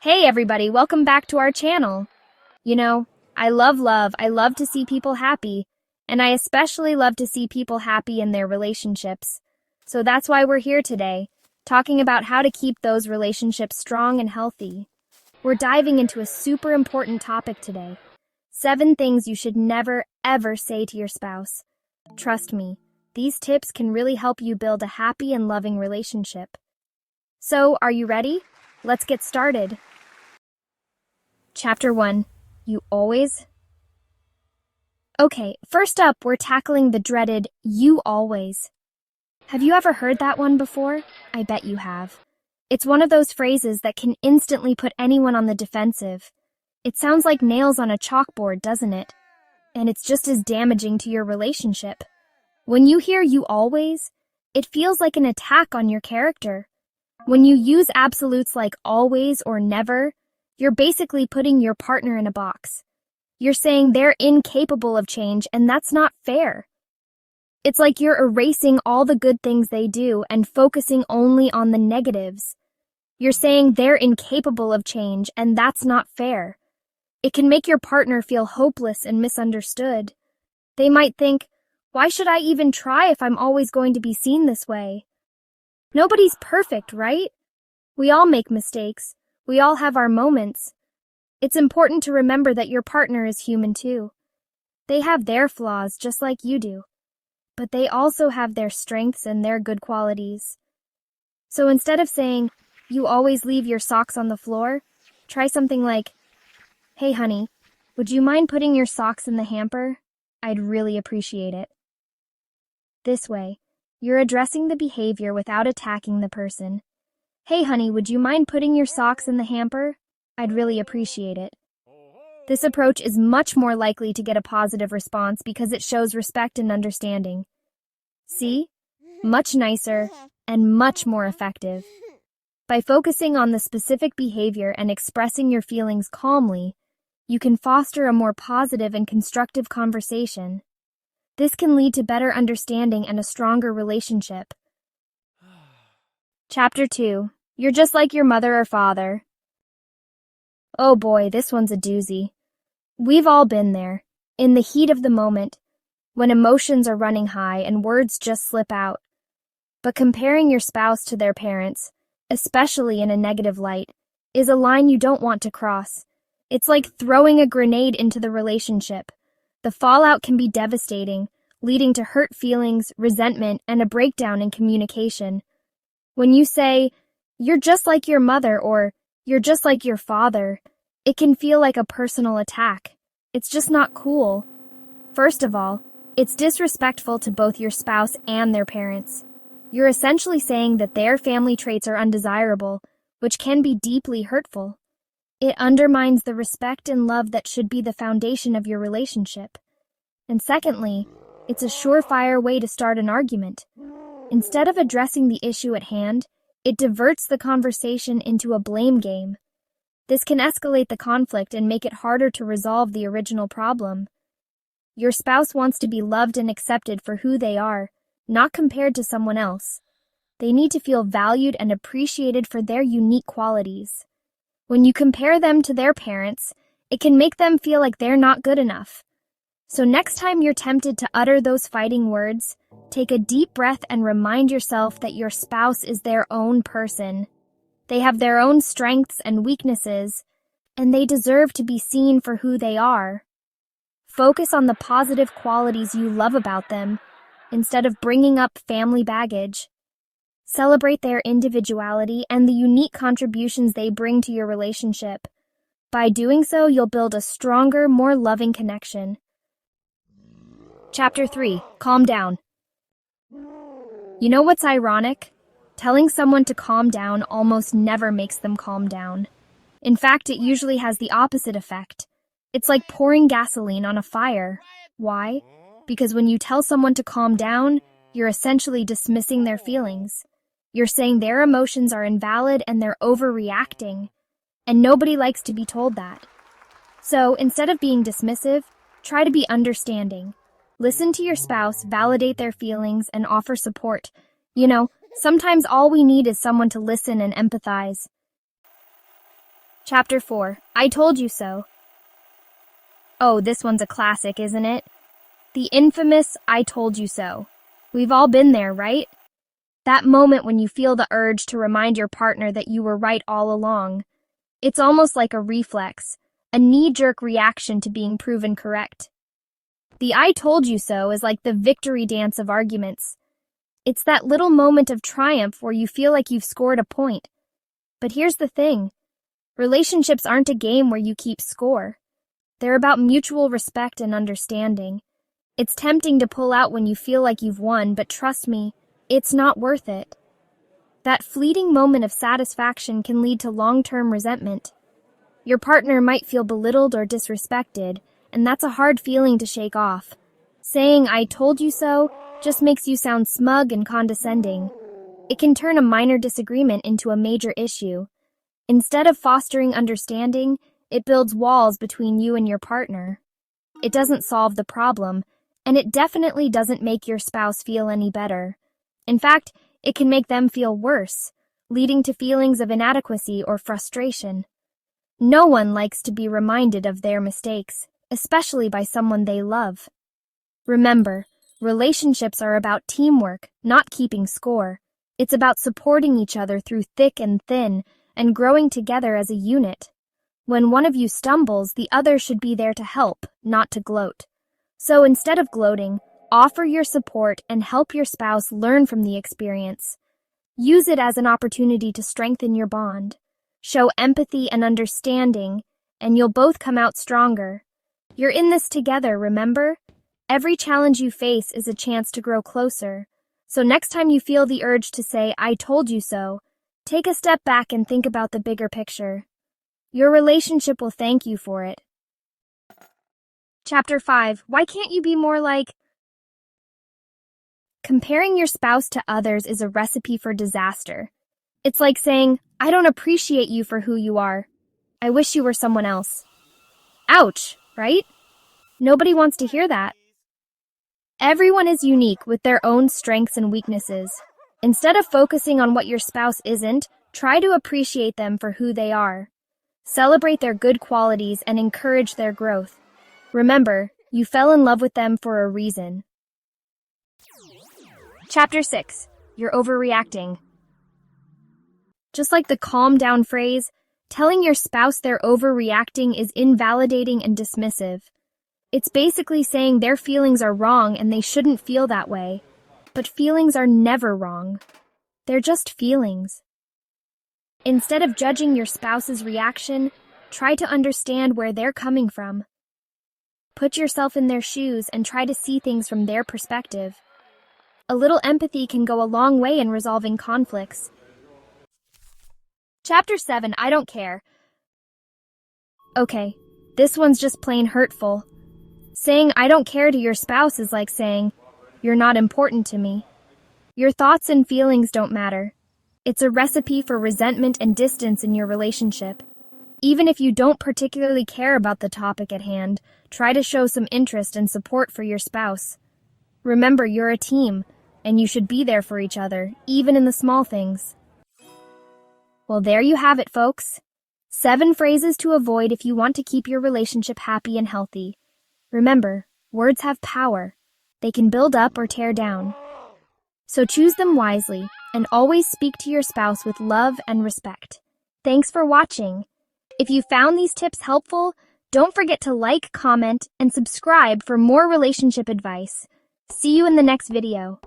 Hey everybody, welcome back to our channel. I love love. I love to see people happy, and I especially love to see people happy in their relationships. So that's why we're here today, talking about how to keep those relationships strong and healthy. We're diving into a super important topic today. 7 things you should never, ever say to your spouse. Trust me, these tips can really help you build a happy and loving relationship. So, are you ready? Let's get started. Chapter 1. You always? Okay, first up, we're tackling the dreaded "you always." Have you ever heard that one before? I bet you have. It's one of those phrases that can instantly put anyone on the defensive. It sounds like nails on a chalkboard, doesn't it? And it's just as damaging to your relationship. When you hear "you always," it feels like an attack on your character. When you use absolutes like always or never, you're basically putting your partner in a box. You're saying they're incapable of change, and that's not fair. It's like you're erasing all the good things they do and focusing only on the negatives. You're saying they're incapable of change, and that's not fair. It can make your partner feel hopeless and misunderstood. They might think, why should I even try if I'm always going to be seen this way? Nobody's perfect, right? We all make mistakes. We all have our moments. It's important to remember that your partner is human too. They have their flaws just like you do, but they also have their strengths and their good qualities. So instead of saying, "You always leave your socks on the floor," try something like, "Hey honey, would you mind putting your socks in the hamper? I'd really appreciate it." This way, you're addressing the behavior without attacking the person. "Hey honey, would you mind putting your socks in the hamper? I'd really appreciate it." This approach is much more likely to get a positive response because it shows respect and understanding. See? Much nicer and much more effective. By focusing on the specific behavior and expressing your feelings calmly, you can foster a more positive and constructive conversation. This can lead to better understanding and a stronger relationship. Chapter 2. You're just like your mother or father. Oh boy, this one's a doozy. We've all been there, in the heat of the moment, when emotions are running high and words just slip out. But comparing your spouse to their parents, especially in a negative light, is a line you don't want to cross. It's like throwing a grenade into the relationship. The fallout can be devastating, leading to hurt feelings, resentment, and a breakdown in communication. When you say, "You're just like your mother," or "You're just like your father," it can feel like a personal attack. It's just not cool. First of all, it's disrespectful to both your spouse and their parents. You're essentially saying that their family traits are undesirable, which can be deeply hurtful. It undermines the respect and love that should be the foundation of your relationship. And secondly, it's a surefire way to start an argument. Instead of addressing the issue at hand, it diverts the conversation into a blame game. This can escalate the conflict and make it harder to resolve the original problem. Your spouse wants to be loved and accepted for who they are, not compared to someone else. They need to feel valued and appreciated for their unique qualities. When you compare them to their parents, it can make them feel like they're not good enough. So next time you're tempted to utter those fighting words, take a deep breath and remind yourself that your spouse is their own person. They have their own strengths and weaknesses, and they deserve to be seen for who they are. Focus on the positive qualities you love about them, instead of bringing up family baggage. Celebrate their individuality and the unique contributions they bring to your relationship. By doing so, you'll build a stronger, more loving connection. Chapter 3. Calm down. You know what's ironic? Telling someone to calm down almost never makes them calm down. In fact, it usually has the opposite effect. It's like pouring gasoline on a fire. Why? Because when you tell someone to calm down, you're essentially dismissing their feelings. You're saying their emotions are invalid and they're overreacting. And nobody likes to be told that. So, instead of being dismissive, try to be understanding. Listen to your spouse, validate their feelings, and offer support. Sometimes all we need is someone to listen and empathize. Chapter 4. I Told You So. Oh, this one's a classic, isn't it? The infamous I told you so. We've all been there, right? That moment when you feel the urge to remind your partner that you were right all along. It's almost like a reflex, a knee-jerk reaction to being proven correct. The I told you so is like the victory dance of arguments. It's that little moment of triumph where you feel like you've scored a point. But here's the thing. Relationships aren't a game where you keep score. They're about mutual respect and understanding. It's tempting to pull out when you feel like you've won, but trust me, it's not worth it. That fleeting moment of satisfaction can lead to long-term resentment. Your partner might feel belittled or disrespected, and that's a hard feeling to shake off. Saying "I told you so" just makes you sound smug and condescending. It can turn a minor disagreement into a major issue. Instead of fostering understanding, it builds walls between you and your partner. It doesn't solve the problem, and it definitely doesn't make your spouse feel any better. In fact, it can make them feel worse, leading to feelings of inadequacy or frustration. No one likes to be reminded of their mistakes, especially by someone they love. Remember, relationships are about teamwork, not keeping score. It's about supporting each other through thick and thin, and growing together as a unit. When one of you stumbles, the other should be there to help, not to gloat. So instead of gloating, offer your support and help your spouse learn from the experience. Use it as an opportunity to strengthen your bond. Show empathy and understanding, and you'll both come out stronger. You're in this together, remember? Every challenge you face is a chance to grow closer. So next time you feel the urge to say, "I told you so," take a step back and think about the bigger picture. Your relationship will thank you for it. Chapter 5. Why can't you be more like... Comparing your spouse to others is a recipe for disaster. It's like saying, "I don't appreciate you for who you are. I wish you were someone else." Ouch, right? Nobody wants to hear that. Everyone is unique with their own strengths and weaknesses. Instead of focusing on what your spouse isn't, try to appreciate them for who they are. Celebrate their good qualities and encourage their growth. Remember, you fell in love with them for a reason. Chapter 6. You're overreacting. Just like the calm down phrase, telling your spouse they're overreacting is invalidating and dismissive. It's basically saying their feelings are wrong and they shouldn't feel that way. But feelings are never wrong. They're just feelings. Instead of judging your spouse's reaction, try to understand where they're coming from. Put yourself in their shoes and try to see things from their perspective. A little empathy can go a long way in resolving conflicts. Chapter 7. I don't care. Okay, this one's just plain hurtful. Saying "I don't care" to your spouse is like saying, "You're not important to me." Your thoughts and feelings don't matter. It's a recipe for resentment and distance in your relationship. Even if you don't particularly care about the topic at hand, try to show some interest and support for your spouse. Remember, you're a team, and you should be there for each other, even in the small things. Well, there you have it, folks. 7 phrases to avoid if you want to keep your relationship happy and healthy. Remember, words have power. They can build up or tear down. So choose them wisely, and always speak to your spouse with love and respect. Thanks for watching. If you found these tips helpful, don't forget to like, comment, and subscribe for more relationship advice. See you in the next video.